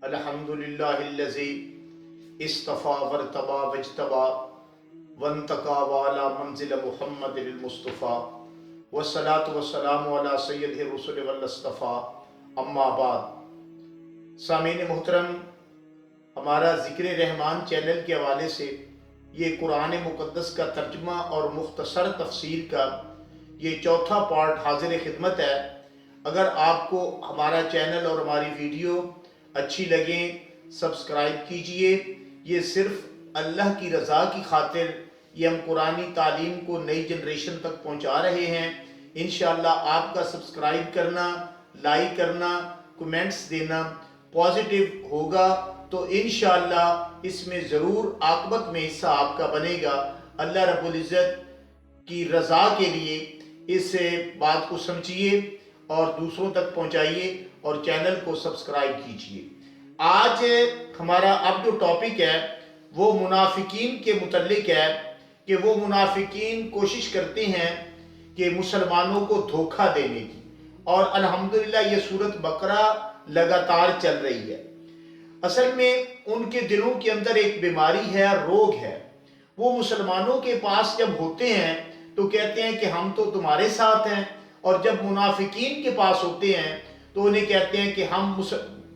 अल्हम्दुलिल्लाहिल्लज़ी इस्तफ़ा वर्तबा वज्तबा वंतका वाला मंजिल मुहम्मदिल मुस्तफ़ा वस्सलातु वस्सलामु अला सय्यदिर रुसुल वल मुस्तफ़ा अम्मा बाद। सामीन मुहतरम, हमारा ज़िक्र रहमान चैनल के हवाले से ये कुरान मुक़द्दस का तर्जुमा और मुख्तसर तफसीर का ये चौथा पार्ट हाजिर खिदमत है। अगर आपको हमारा चैनल और हमारी वीडियो अच्छी लगे सब्सक्राइब कीजिए। ये सिर्फ अल्लाह की रज़ा की खातिर ये हम कुरानी तालीम को नई जनरेशन तक पहुंचा रहे हैं। इंशाअल्लाह आपका सब्सक्राइब करना, लाइक करना, कमेंट्स देना पॉजिटिव होगा तो इंशाअल्लाह इसमें ज़रूर आक़िबत में हिस्सा आपका बनेगा। अल्लाह रब्बुल इज़्ज़त की रज़ा के लिए इस बात को समझिए और दूसरों तक पहुंचाइए और चैनल को सब्सक्राइब कीजिए। आज हमारा अब जो टॉपिक है वो मुनाफिकीन के मुतल्लिक है कि वो मुनाफिकीन कोशिश करते हैं कि मुसलमानों को धोखा देने की, और अल्हम्दुलिल्लाह ये सूरत बकरा लगातार चल रही है। असल में उनके दिलों के अंदर एक बीमारी है, रोग है। वो मुसलमानों के पास जब होते हैं तो कहते हैं कि हम तो तुम्हारे साथ हैं, और जब मुनाफिकीन के पास होते हैं तो उन्हें कहते हैं कि हम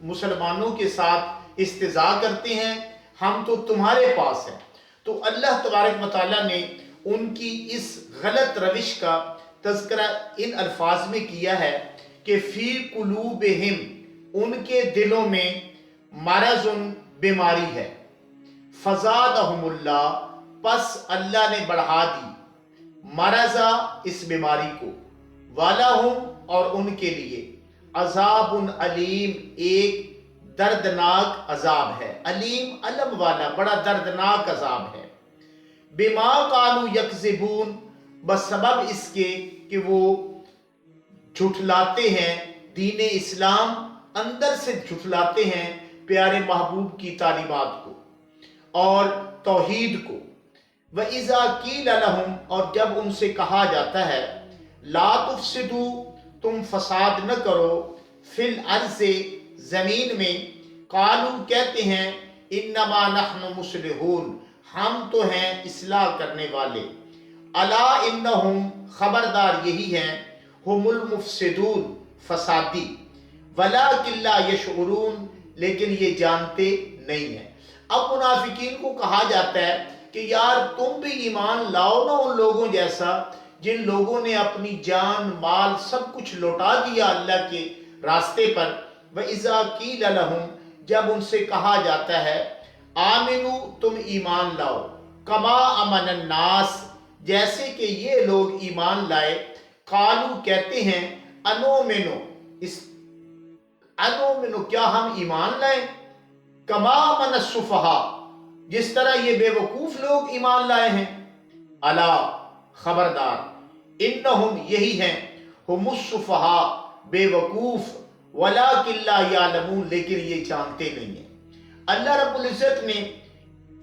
मुसलमानों के साथ इस्तिज़ा करते हैं, हम तो तुम्हारे पास हैं। तो अल्लाह तबारक व तआला ने उनकी इस गलत रविश का तज़किरा इन अल्फाज में किया है कि फ़ी कुलूबिहिम, उनके दिलों में मरज़ुन, बीमारी है, फ़ज़ादहुमुल्लाह, पस अल्लाह ने बढ़ा दी मरज़ा, इस बीमारी को, वालाहुम, और उनके लिए, अज़ाबुन अलीम, एक दर्दनाक अजाब है। अलीम अलम वाला, बड़ा दर्दनाक अजाब है। बिमा कानू यकज़िबून, बसबब इसके कि वो झुठलाते हैं दीन इस्लाम, अंदर से झुठलाते हैं प्यारे महबूब की तालीमात को और तौहीद को। व इज़ा कील लहुम, और जब उनसे कहा जाता है, ला तुफ़सिदू, तुम फसाद न करो, फिल अर्ज़े, ज़मीन में, कालू, कहते हैं, इन्नमा नहनु मुस्लिहून, हम तो हैं इस्लाह करने वाले, अला इन्नहुम, खबरदार यही हैं, हुमुल मुफ़सिदून, फसादी, वलाकिन ला यशउरून, लेकिन ये जानते नहीं हैं। अब मुनाफिकीन को कहा जाता है कि यार तुम भी ईमान लाओ ना उन लोगों जैसा जिन लोगों ने अपनी जान माल सब कुछ लौटा दिया अल्लाह के रास्ते पर। व इज़ा कील लहुम, जब उनसे कहा जाता है, आमिनू, तुम ईमान लाओ, कमा अमन नास, जैसे कि ये लोग ईमान लाए, कालू, कहते हैं, अनोमिनो, इस अनोमिनो, क्या हम ईमान लाए, कमा अमन सुफहा, जिस तरह ये बेवकूफ लोग ईमान लाए हैं। अला, खबरदार, इन्नहुम, यही हैं, हुमुस्सुफहा, बेवकूफ, वलाकिन ला यालमून, लेकिन ये जानते नहीं हैं। अल्लाह रब्बुल इज़्ज़त ने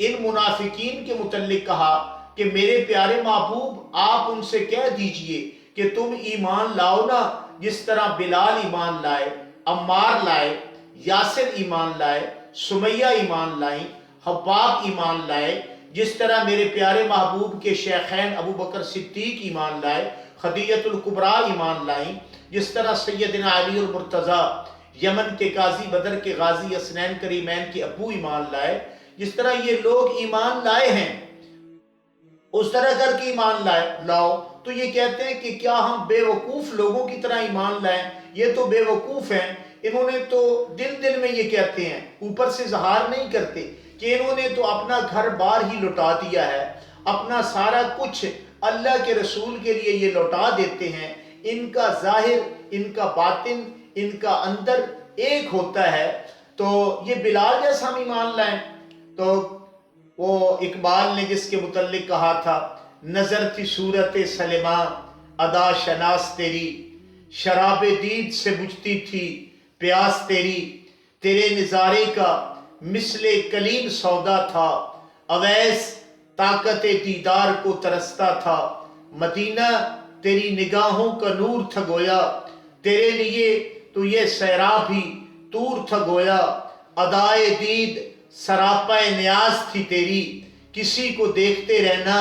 इन मुनाफिकीन के मुतल्लिक कहा कि मेरे प्यारे महबूब, आप उनसे कह दीजिए कि तुम ईमान लाओ ना, जिस तरह बिलाल ईमान लाए, अम्मार लाए, यासिर ईमान लाए, सुमैया ईमान लाई, हब्बाब ईमान लाए, जिस तरह मेरे प्यारे महबूब के शेखैन अबू बकर सिद्दीक ईमान लाए, खदीजतुल कुबरा ईमान लाई, जिस तरह सैयदना अली और मुर्तज़ा, यमन के काजी, बदर के गाजी, असनैन करीमैन के अबू ईमान लाए, जिस तरह ये लोग ईमान लाए हैं, उस तरह करके ईमान लाओ। तो ये कहते हैं कि क्या हम बेवकूफ़ लोगों की तरह ईमान लाएं, ये तो बेवकूफ़ हैं। इन्होंने तो दिल में ये कहते हैं, ऊपर से ज़हार नहीं करते कि इन्होंने तो अपना घर बार ही लौटा दिया है, अपना सारा कुछ अल्लाह के रसूल के लिए ये लौटा देते हैं। इनका ज़ाहिर, इनका बातिन, इनका अंदर एक होता है। तो ये बिलाल जैसा हम ईमान लाएं। तो वो इकबाल ने जिसके मुतल्लिक कहा था, नज़र थी सूरत सलेमा, अदा शनास तेरी, शराबे दीद से बुझती थी प्यास तेरी, तेरे नज़ारे का मिसले कलीम सौदा था, अवैस ताकत दीदार को तरसता था, मदीना तेरी निगाहों का नूर था गोया, तेरे लिए तो ये सैरा भी तूर था गोया, ادائے دید سراپا نیاز تھی تیری، کسی کو دیکھتے رہنا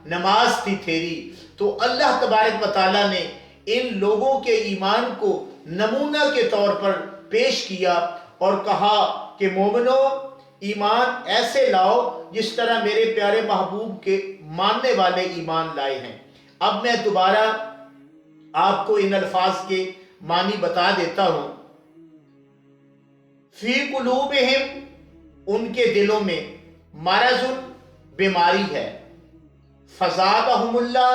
نماز تھی تیری۔ تو اللہ تبارک و تعالیٰ نے ان لوگوں کے ایمان کو نمونہ کے طور پر پیش کیا اور کہا کہ مومنو ایمان ایسے لاؤ جس طرح میرے پیارے محبوب کے ماننے والے ایمان لائے ہیں۔ اب میں دوبارہ آپ کو ان الفاظ کے معنی بتا دیتا ہوں۔ فی قلوبہم، ان کے دلوں میں، مرض، بیماری ہے، فزادہم اللہ،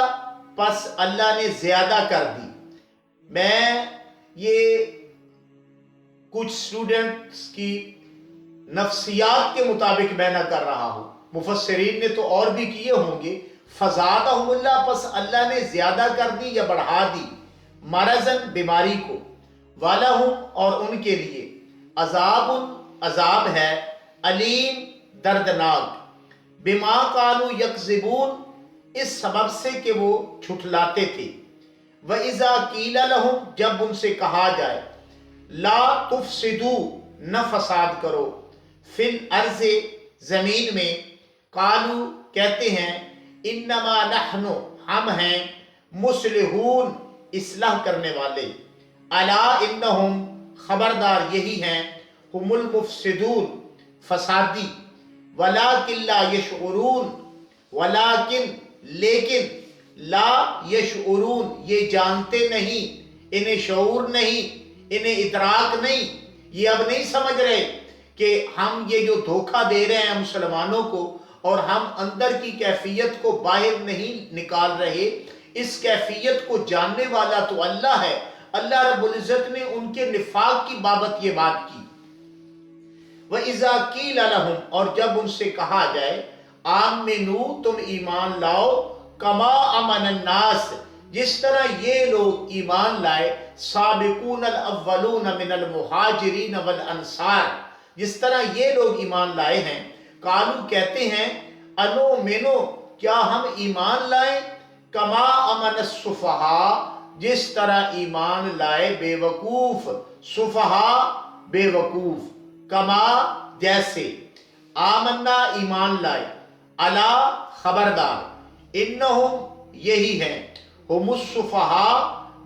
پس اللہ نے زیادہ کر دی۔ میں یہ کچھ سٹوڈنٹس کی نفسیات کے مطابق میں نہ کر رہا ہوں، مفسرین نے تو اور بھی کیے ہوں گے۔ فزادہم اللہ، پس اللہ نے زیادہ کر دی یا بڑھا دی، مرضن، بیماری کو، وَلَهُمْ، اور ان کے لیے، عذاب، عذاب ہے، علیم، دردناک، بما قالوا یکذبون، اس سبب سے کہ وہ جھٹلاتے تھے۔ وَإِذَا قِيلَ لَهُمْ، جب ان سے کہا جائے، لا تفسدوا، نہ فساد کرو، فی الارض، زمین میں، قالوا، کہتے ہیں، انما نحن، ہم ہیں، مصلحون، اصلاح کرنے والے، الا انہم، خبردار یہی ہیں، ہم المفسدون، فسادی، ولکن لا یشعرون، ولیکن، لیکن، لا یشعرون، یہ جانتے نہیں، انہیں شعور نہیں، انہیں ادراک نہیں، یہ اب نہیں سمجھ رہے کہ ہم یہ جو دھوکہ دے رہے ہیں مسلمانوں کو، اور ہم اندر کی کیفیت کو باہر نہیں نکال رہے، اس کیفیت کو جاننے والا تو اللہ ہے۔ اللہ رب العزت نے ان کے نفاق کی بابت یہ بات کی۔ وَإِذَا قِيلَ لَهُمْ، اور جب ان سے کہا جائے، آمنو، تم ایمان لاؤ، کما امن الناس، جس طرح یہ لوگ ایمان لائے، سابقون الاولون من المہاجرین والانصار، جس طرح یہ لوگ ایمان لائے ہیں، قالو، کہتے ہیں، انو منو، کیا ہم ایمان لائیں، کما امن السفہاء، جس طرح ایمان لائے بے وقوف، سفہاء، بے وقوف، کما، جیسے، آمنا، ایمان لائے، الا، خبردار، انہم، یہی ہیں، ہم السفہاء،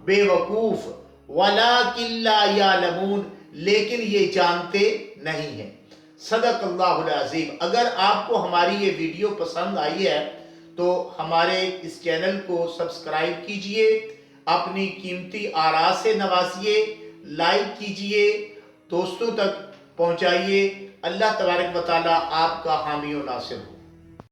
بے وقوف، ولیکن لا یعلمون، لیکن یہ جانتے نہیں ہیں۔ صدق اللہ العظیم۔ اگر آپ کو ہماری یہ ویڈیو پسند آئی ہے تو ہمارے اس چینل کو سبسکرائب کیجئے، اپنی قیمتی آراء سے نوازیے، لائک کیجئے، دوستوں تک پہنچائیے۔ اللہ تبارک و تعالیٰ آپ کا حامی و ناصر ہو۔